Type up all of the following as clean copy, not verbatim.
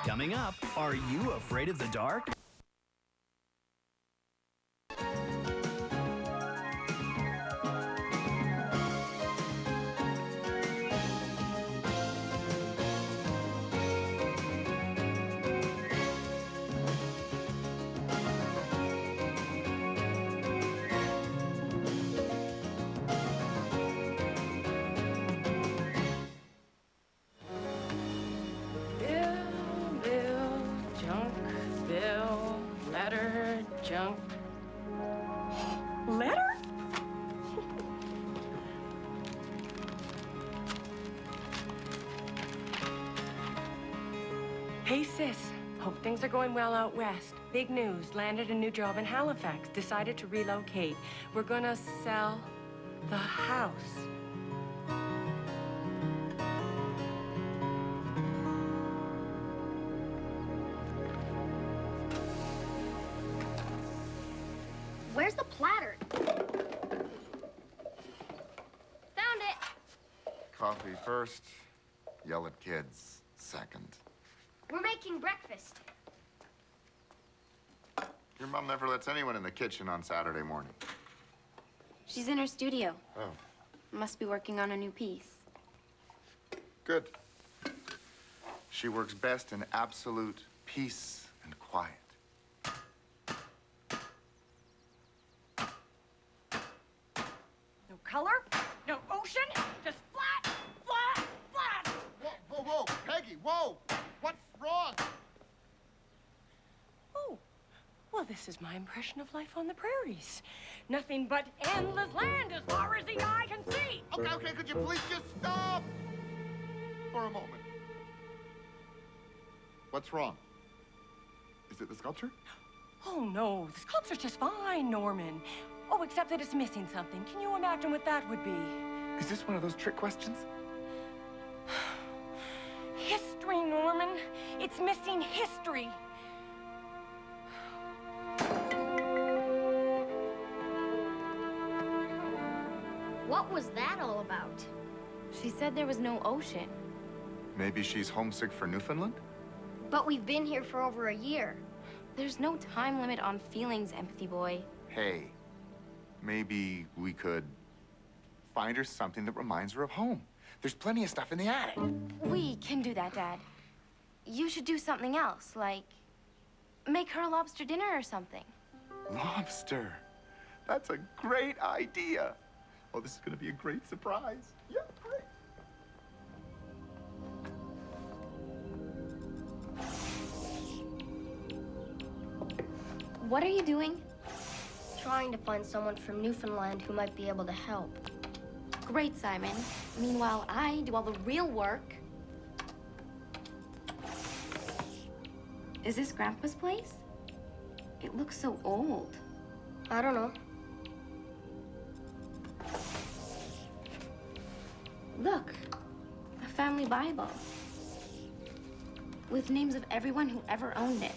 Coming up, are you afraid of the dark? Junk. Letter? Hey, sis. Hope things are going well out west. Big news. Landed a new job in Halifax. Decided to relocate. We're gonna sell the house. Where's the platter? Found it. Coffee first, yell at kids second. We're making breakfast. Your mom never lets anyone in the kitchen on Saturday morning. She's in her studio. Oh. Must be working on a new piece. Good. She works best in absolute peace and quiet. No color, no ocean, just flat, flat, flat. Whoa, whoa, whoa, Peggy, whoa! What's wrong? Oh, well, this is my impression of life on the prairies. Nothing but endless land as far as the eye can see. Okay, could you please just stop for a moment? What's wrong? Is it the sculpture? Oh, no, the sculpture's just fine, Norman. Oh, except that it's missing something. Can you imagine what that would be? Is this one of those trick questions? History, Norman. It's missing history. What was that all about? She said there was no ocean. Maybe she's homesick for Newfoundland? But we've been here for over a year. There's no time limit on feelings, empathy boy. Hey, maybe we could find her something that reminds her of home. There's plenty of stuff in the attic. We can do that, Dad. You should do something else, like make her a lobster dinner or something. Lobster. That's a great idea. Oh, this is gonna be a great surprise. Yeah, great. What are you doing? Trying to find someone from Newfoundland who might be able to help. Great, Simon. Meanwhile, I do all the real work. Is this Grandpa's place? It looks so old. I don't know. Look, a family Bible with names of everyone who ever owned it.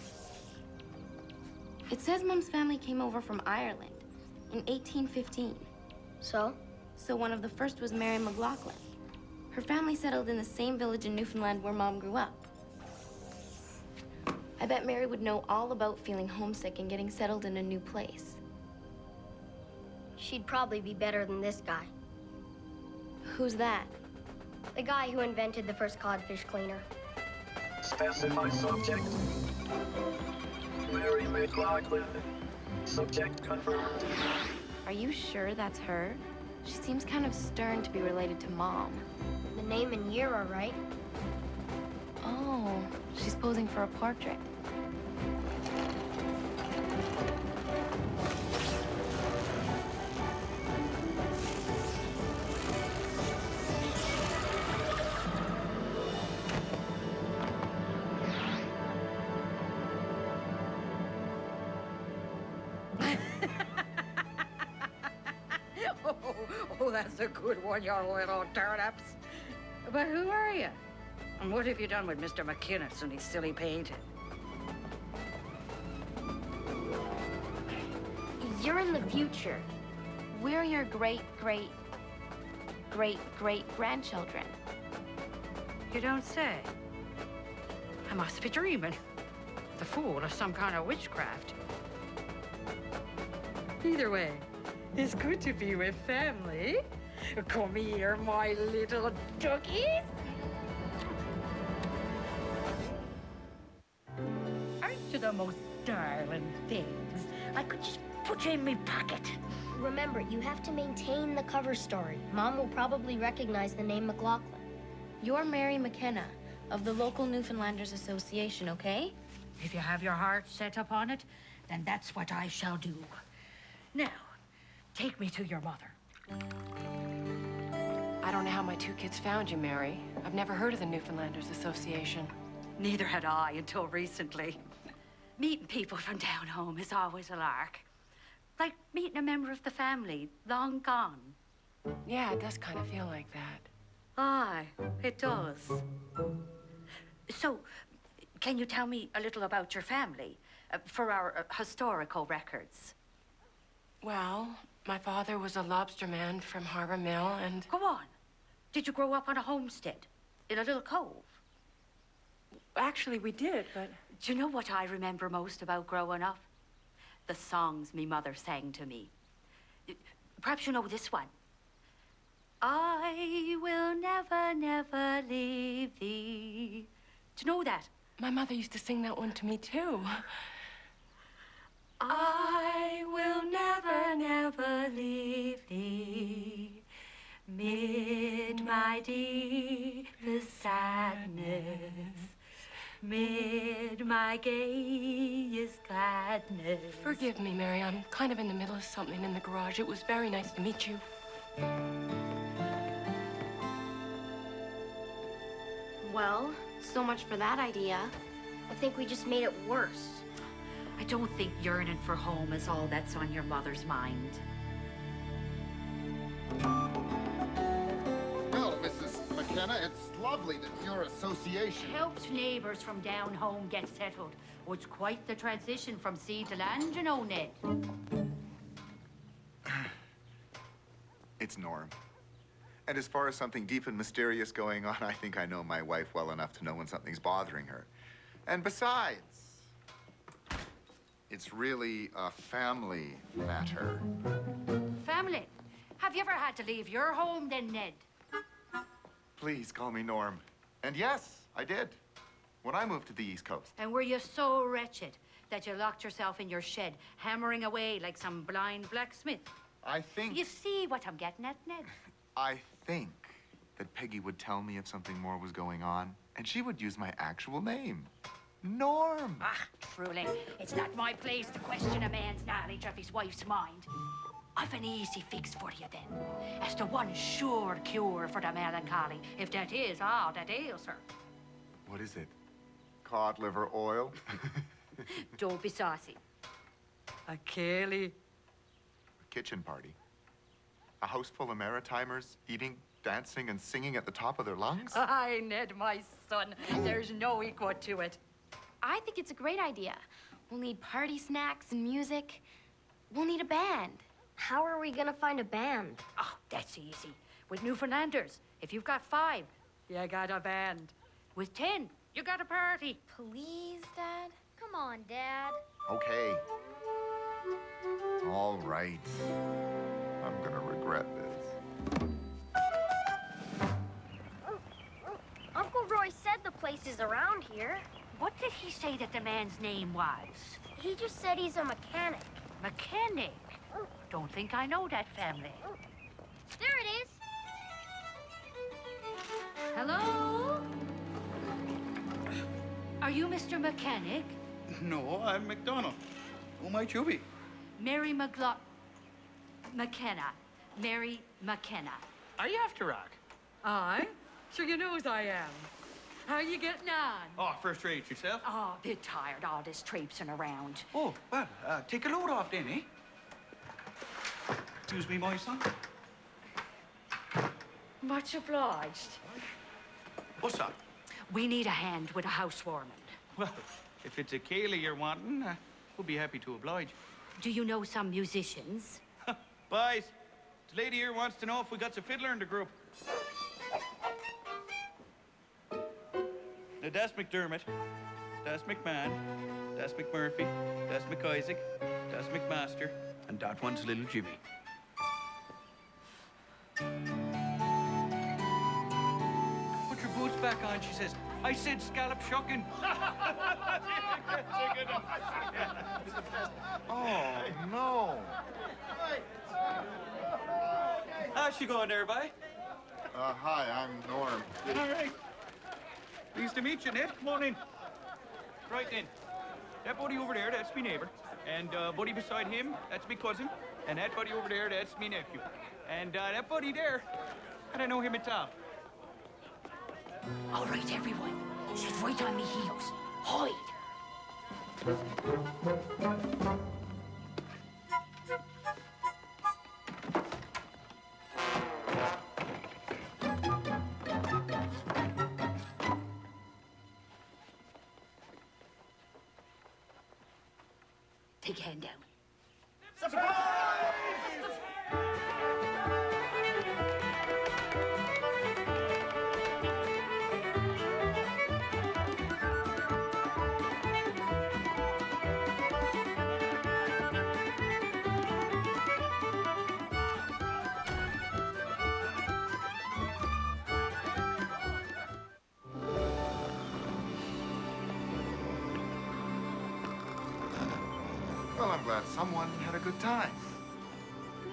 It says Mom's family came over from Ireland in 1815. So? So one of the first was Marry McLoughlin. Her family settled in the same village in Newfoundland where Mom grew up. I bet Mary would know all about feeling homesick and getting settled in a new place. She'd probably be better than this guy. Who's that? The guy who invented the first codfish cleaner. Specify subject. Marry McLoughlin. Subject confirmed. Are you sure that's her? She seems kind of stern to be related to Mom. The name and year are right. Oh, she's posing for a portrait. Oh, that's a good one, you little turnips. But who are you? And what have you done with Mr. McInnes and his silly painting? You're in the future. We're your great-great-great-great-grandchildren. You don't say. must be dreaming. The fool of some kind of witchcraft. Either way, it's good to be with family. Come here, my little duckies. Aren't you the most darling things? I could just put you in my pocket. Remember, you have to maintain the cover story. Mom will probably recognize the name McLoughlin. You're Marry McKenna of the local Newfoundlanders Association, okay? If you have your heart set upon it, then that's what I shall do. Now, take me to your mother. I don't know how my two kids found you, Mary. I've never heard of the Newfoundlanders Association. Neither had I until recently. Meeting people from down home is always a lark. Like meeting a member of the family, long gone. Yeah, it does kind of feel like that. Aye, it does. So, can you tell me a little about your family for our historical records? Well, my father was a lobsterman from Harbor Mill, and... Go on. Did you grow up on a homestead in a little cove? Actually, we did, but... Do you know what I remember most about growing up? The songs me mother sang to me. Perhaps you know this one. I will never, never leave thee. Do you know that? My mother used to sing that one to me, too. I will never, never leave thee mid my deepest sadness, mid my gayest gladness. Forgive me, Mary. I'm kind of in the middle of something in the garage. It was very nice to meet you. Well, so much for that idea. I think we just made it worse. I don't think yearning for home is all that's on your mother's mind. Well, Mrs. McKenna, it's lovely that your association... Helped neighbours from down home get settled. Oh, it's quite the transition from sea to land, you know, Ned. It's Norm. And as far as something deep and mysterious going on, I think I know my wife well enough to know when something's bothering her. And besides, it's really a family matter. Family? Have you ever had to leave your home then, Ned? Please call me Norm. And yes, I did. When I moved to the East Coast. And were you so wretched that you locked yourself in your shed, hammering away like some blind blacksmith? I think... You see what I'm getting at, Ned? I think that Peggy would tell me if something more was going on, and she would use my actual name. Norm. Ah, truly, it's not my place to question a man's knowledge of his wife's mind. I've an easy fix for you then, as to one sure cure for the melancholy, if that is all that ails her. What is it? Cod liver oil? Don't be saucy. A Kelly. A kitchen party. A house full of Maritimers eating, dancing, and singing at the top of their lungs? Aye, Ned, my son. There's no equal to it. I think it's a great idea. We'll need party snacks and music. We'll need a band. How are we gonna find a band? Oh, that's easy. With Newfoundlanders, if you've got 5, you got a band. With 10, you got a party. Please, Dad? Come on, Dad. Okay. All right. I'm gonna regret this. Uncle Roy said the place is around here. What did he say that the man's name was? He just said he's a mechanic. Mechanic? Don't think I know that family. There it is. Hello? Are you Mr. Mechanic? No, I'm McDonald. Who might you be? Marry McLoughlin. McKenna. Marry McKenna. Are you after rock? Aye. Sure you knows I am. How you getting on? Oh, first rate yourself? Oh, a bit tired all this traipsing around. Oh, well, take a load off then, eh? Excuse me, my son. Much obliged. What's up? We need a hand with a housewarming. Well, if it's a Kaylee you're wanting, we'll be happy to oblige. Do you know some musicians? Boys, the lady here wants to know if we got a fiddler in the group. That's McDermott. That's McMahon. That's McMurphy. That's McIsaac. That's McMaster. And that one's little Jimmy. Put your boots back on, she says. I said scallop shucking. Oh, no. How's she going there, bye? Hi, I'm Norm. All right. Pleased to meet you, Ned. Come on in. Right then. That buddy over there, that's me neighbor. And buddy beside him, that's me cousin. And that buddy over there, that's me nephew. And that buddy there, I don't know him at all. All right, everyone. She's right on me heels. Hide. Take a hand down. Well, I'm glad someone had a good time.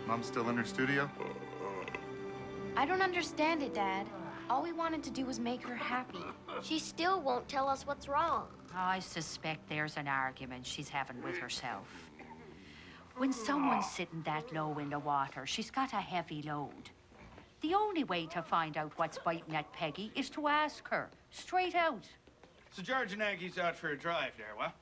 Mom's still in her studio? I don't understand it, Dad. All we wanted to do was make her happy. She still won't tell us what's wrong. I suspect there's an argument she's having with herself. When someone's sitting that low in the water, she's got a heavy load. The only way to find out what's biting at Peggy is to ask her, straight out. So George and Aggie's out for a drive there, what?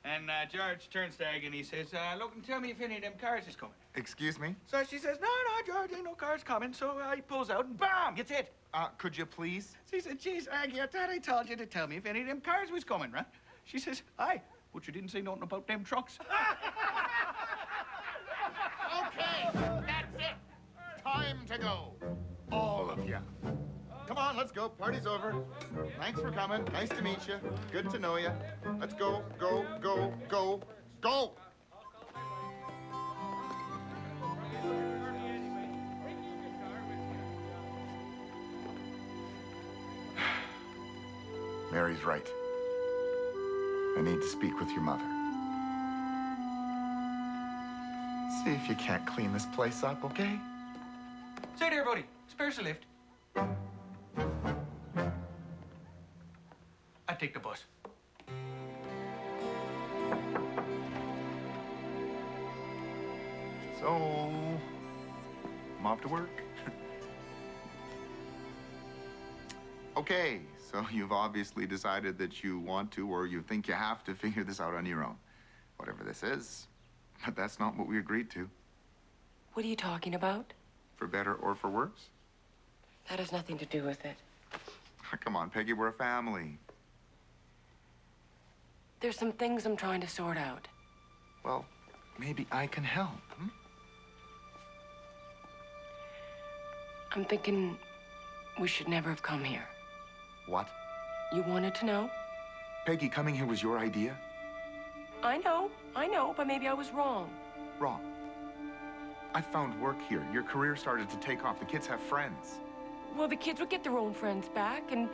And George turns to Aggie and he says, look and tell me if any of them cars is coming. Excuse me? So she says, no, George, ain't no cars coming. So he pulls out and bam, gets hit. Could you please? She said, geez, Aggie, I thought I told you to tell me if any of them cars was coming, right? She says, aye, but you didn't say nothing about them trucks. Okay, that's it. Time to go. All of you. Come on, let's go. Party's over. Thanks for coming. Nice to meet you. Good to know you. Let's go, go, go, go, go! Mary's right. I need to speak with your mother. See if you can't clean this place up, okay? Say there, buddy, spares a lift. I take the bus. So, I'm off to work. Okay, so you've obviously decided that you want to, or you think you have to, figure this out on your own. Whatever this is, but that's not what we agreed to. What are you talking about? For better or for worse? That has nothing to do with it. Come on, Peggy, we're a family. There's some things I'm trying to sort out. Well, maybe I can help, hmm? I'm thinking we should never have come here. What? You wanted to know? Peggy, coming here was your idea? I know, but maybe I was wrong. Wrong. I found work here. Your career started to take off. The kids have friends. Well, the kids would get their own friends back, and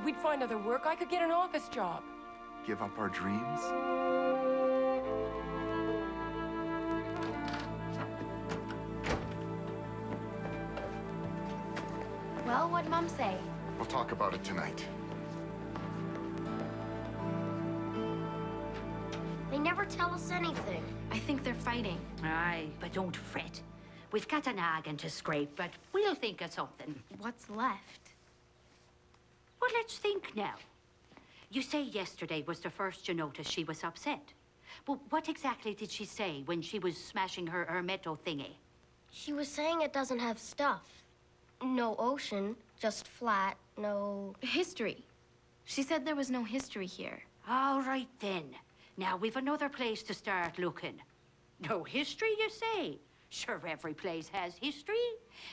we'd find other work. I could get an office job. Give up our dreams? Well, what'd Mom say? We'll talk about it tonight. They never tell us anything. I think they're fighting. Aye, but don't fret. We've got an noggin to scrape, but we'll think of something. What's left? Well, let's think now. You say yesterday was the first you noticed she was upset. But what exactly did she say when she was smashing her metal thingy? She was saying it doesn't have stuff. No ocean, just flat, no... History. She said there was no history here. All right, then. Now we've another place to start looking. No history, you say? Sure, every place has history.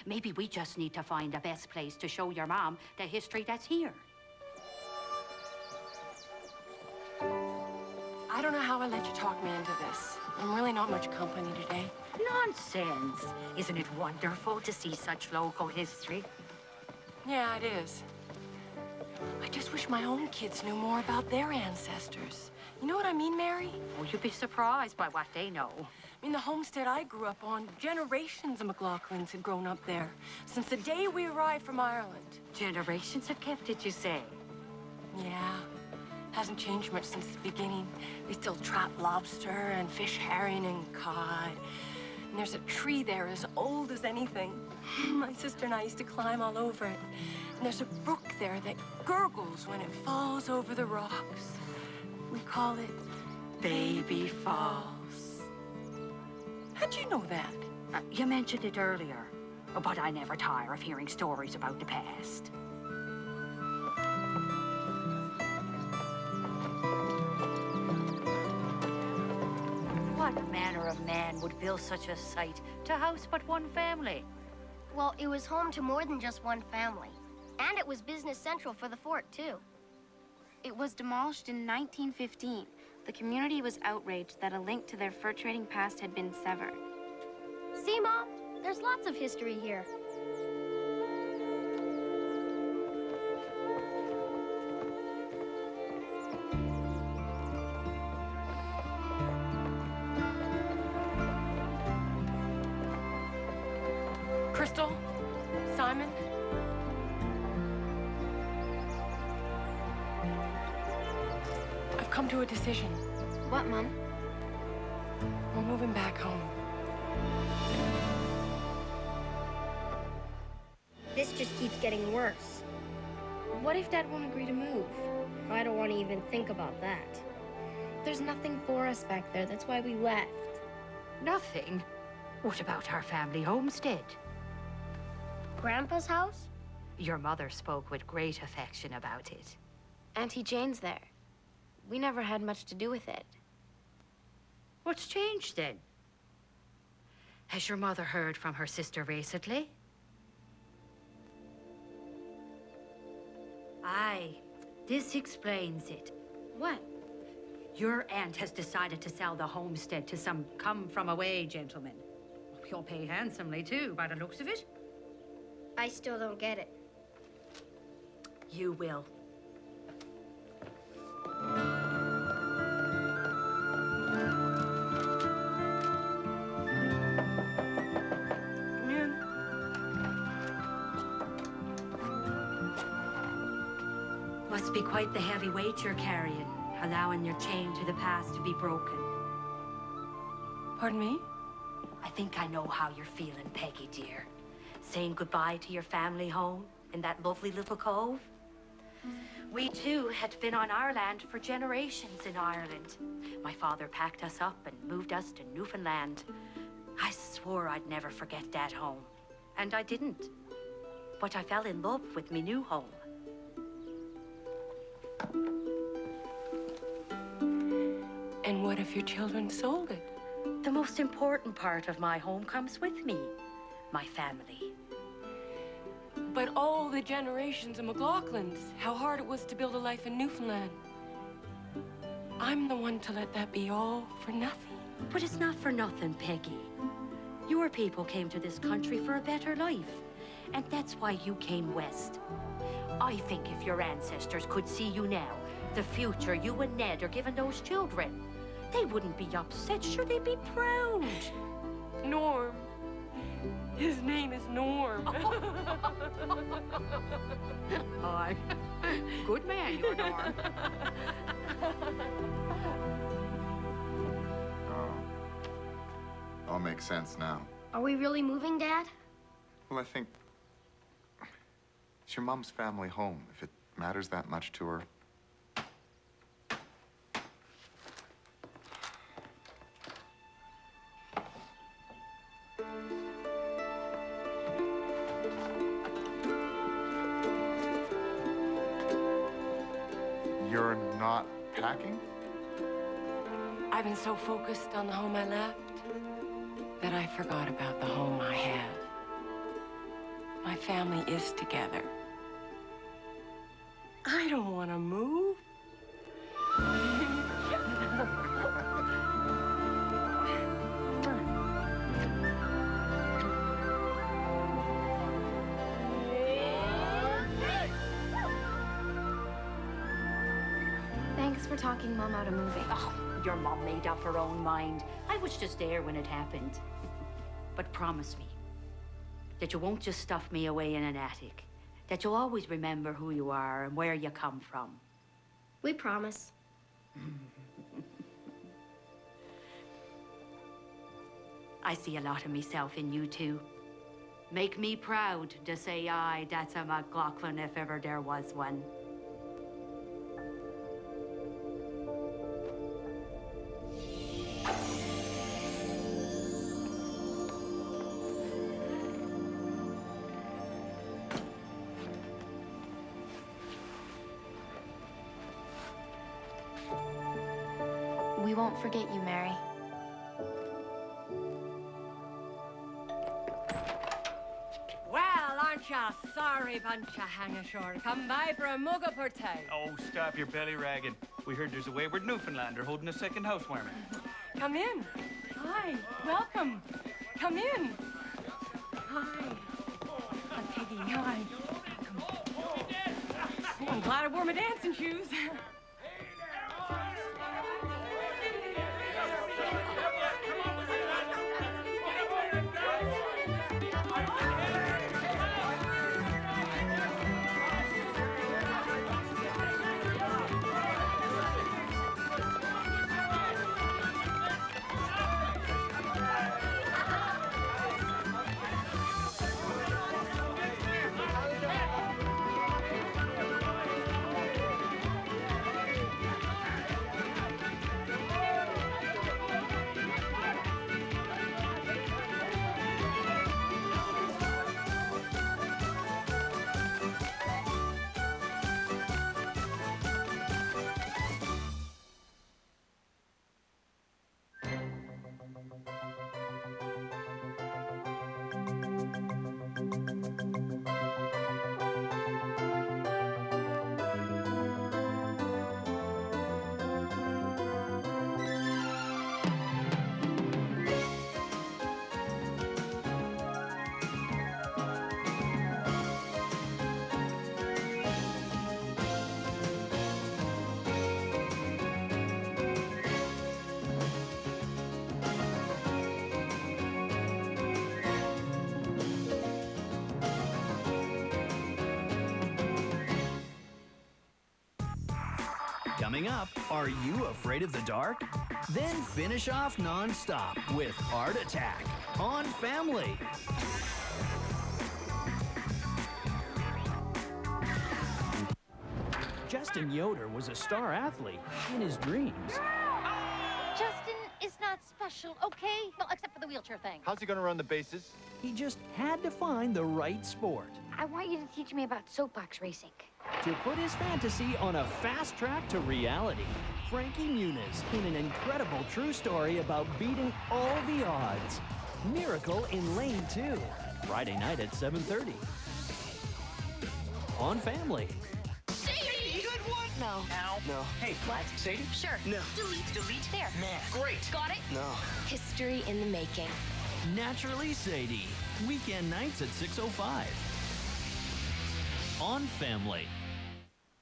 Maybe we just need to find the best place to show your mom the history that's here. don't know how I let you talk me into this. I'm really not much company today. Nonsense. Isn't it wonderful to see such local history? Yeah, it is. I just wish my own kids knew more about their ancestors. You know what I mean, Mary? Oh, you'd be surprised by what they know. I mean, the homestead I grew up on, generations of McLaughlins had grown up there since the day we arrived from Ireland. Generations have kept it, you say? Yeah. Hasn't changed much since the beginning. They still trap lobster and fish herring and cod. And there's a tree there as old as anything. My sister and I used to climb all over it. And there's a brook there that gurgles when it falls over the rocks. We call it Baby Falls. How'd you know that? You mentioned it earlier, but I never tire of hearing stories about the past. What manner of man would build such a site to house but one family? Well, it was home to more than just one family. And it was business central for the fort, too. It was demolished in 1915. The community was outraged that a link to their fur trading past had been severed. See, Mom? There's lots of history here. Crystal? Simon? I've come to a decision. What, Mom? We're moving back home. This just keeps getting worse. What if Dad won't agree to move? I don't want to even think about that. There's nothing for us back there. That's why we left. Nothing? What about our family homestead? Grandpa's house? Your mother spoke with great affection about it. Auntie Jane's there. We never had much to do with it. What's changed then? Has your mother heard from her sister recently? Aye, this explains it. What? Your aunt has decided to sell the homestead to some come-from-away gentleman. You'll pay handsomely, too, by the looks of it. I still don't get it. You will. Come in. Must be quite the heavy weight you're carrying, allowing your chain to the past to be broken. Pardon me? I think I know how you're feeling, Peggy, dear. Saying goodbye to your family home in that lovely little cove. We, too, had been on our land for generations in Ireland. My father packed us up and moved us to Newfoundland. I swore I'd never forget that home. And I didn't. But I fell in love with me new home. And what if your children sold it? The most important part of my home comes with me. My family. But all the generations of McLaughlins, how hard it was to build a life in Newfoundland. I'm the one to let that be all for nothing. But it's not for nothing, Peggy. Your people came to this country for a better life. And that's why you came west. I think if your ancestors could see you now, the future you and Ned are giving those children, they wouldn't be upset, sure they'd be proud. Norm. His name is Norm. Oh, good man, you're Norm. All makes sense now. Are we really moving, Dad? Well, I think it's your mom's family home, if it matters that much to her. You're not packing? I've been so focused on the home I left that I forgot about the home I have. My family is together. I don't want to move. Thanks for talking Mom out of moving. Oh, your mom made up her own mind. I was just there when it happened. But promise me that you won't just stuff me away in an attic. That you'll always remember who you are and where you come from. We promise. I see a lot of myself in you two. Make me proud to say, aye, that's a McLoughlin if ever there was one. We won't forget you, Mary. Well, aren't you a sorry bunch of hang-ashore? Come by for a mug of purtay. Oh, stop your belly ragging. We heard there's a wayward Newfoundlander holding a second housewarming. Come in. Hi. Welcome. Come in. Hi. Aunt Peggy, hi. Oh, I'm glad I wore my dancing shoes. Coming up, are you afraid of the dark? Then finish off non-stop with Heart Attack on Family. Justin Yoder was a star athlete in his dreams. Justin is not special, okay? Well, except for the wheelchair thing. How's he gonna run the bases? He just had to find the right sport I want you to teach me about soapbox racing. to put his fantasy on a fast track to reality. Frankie Muniz in an incredible true story about beating all the odds. Miracle in Lane 2. Friday night at 7:30. On Family. No. No. Hey, what? Sadie? Sure. No. Delete. There. Nah. Great. Got it? No. History in the making. Naturally Sadie. Weekend nights at 6:05. On Family.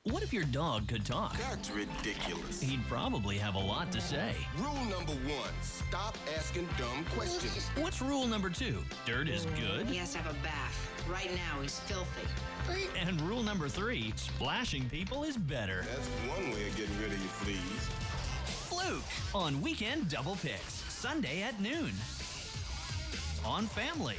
What if your dog could talk? That's ridiculous. He'd probably have a lot to say. Rule number 1, stop asking dumb questions. What's rule number 2? Dirt is good? He has to have a bath. Right now, he's filthy. And rule number 3, splashing people is better. That's one way of getting rid of your fleas. Fluke on Weekend Double Picks, Sunday at noon. On Family.